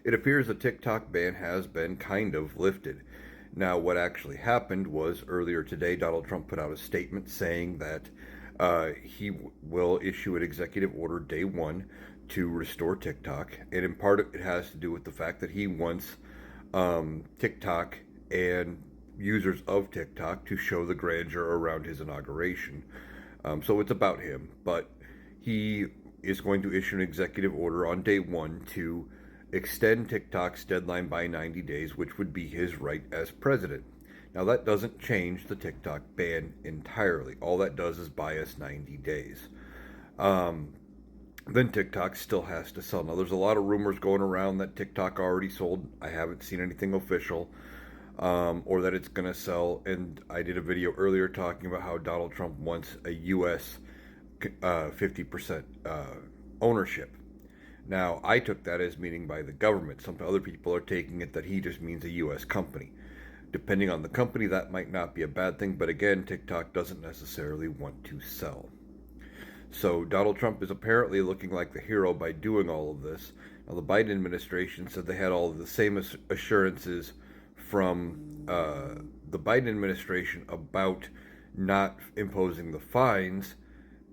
It appears the TikTok ban has been kind of lifted. Now, what actually happened was earlier today, Donald Trump put out a statement saying that he will issue an executive order day one to restore TikTok. And in part, it has to do with the fact that he wants TikTok and users of TikTok to show the grandeur around his inauguration. So it's about him. But he is going to issue an executive order on day one to extend TikTok's deadline by 90 days, which would be his right as president. Now, that doesn't change the TikTok ban entirely. All that does is buy us 90 days. Then TikTok still has to sell. Now, there's a lot of rumors going around that TikTok already sold. I haven't seen anything official, or that it's going to sell. And I did a video earlier talking about how Donald Trump wants a U.S. 50% ownership. Now, I took that as meaning by the government. Some other people are taking it that he just means a U.S. company. Depending on the company, that might not be a bad thing, but again, TikTok doesn't necessarily want to sell. So Donald Trump is apparently looking like the hero by doing all of this. Now, the Biden administration said they had all of the same assurances from the Biden administration about not imposing the fines,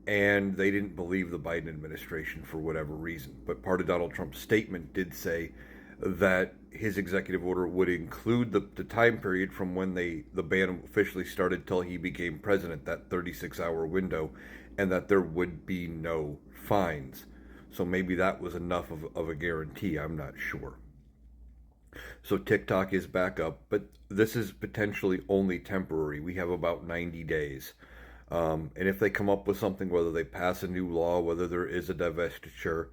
and they didn't believe the Biden administration for whatever reason. But part of Donald Trump's statement did say that his executive order would include the time period from when the ban officially started till he became president, that 36-hour window, and that there would be no fines. So maybe that was enough of a guarantee. I'm not sure. So TikTok is back up, but this is potentially only temporary. We have about 90 days. And if they come up with something, whether they pass a new law, whether there is a divestiture,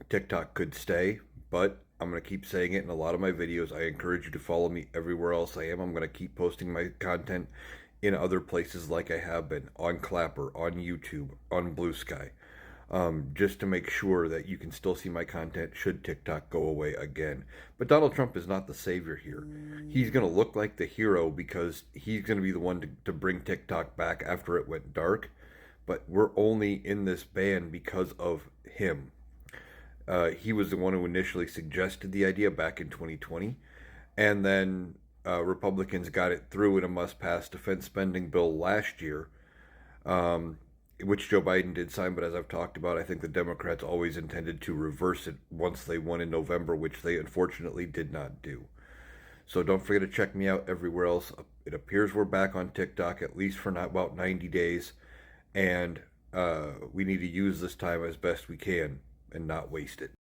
TikTok could stay. But I'm going to keep saying it in a lot of my videos. I encourage you to follow me everywhere else I am. I'm going to keep posting my content in other places like I have been, on Clapper, on YouTube, on Blue Sky, just to make sure that you can still see my content should TikTok go away again. But Donald Trump is not the savior here. He's going to look like the hero because he's going to be the one to bring TikTok back after it went dark. But we're only in this ban because of him. He was the one who initially suggested the idea back in 2020. And then Republicans got it through in a must-pass defense spending bill last year, which Joe Biden did sign. But as I've talked about, I think the Democrats always intended to reverse it once they won in November, which they unfortunately did not do. So don't forget to check me out everywhere else. It appears we're back on TikTok, at least for not about 90 days. And we need to use this time as best we can and not waste it.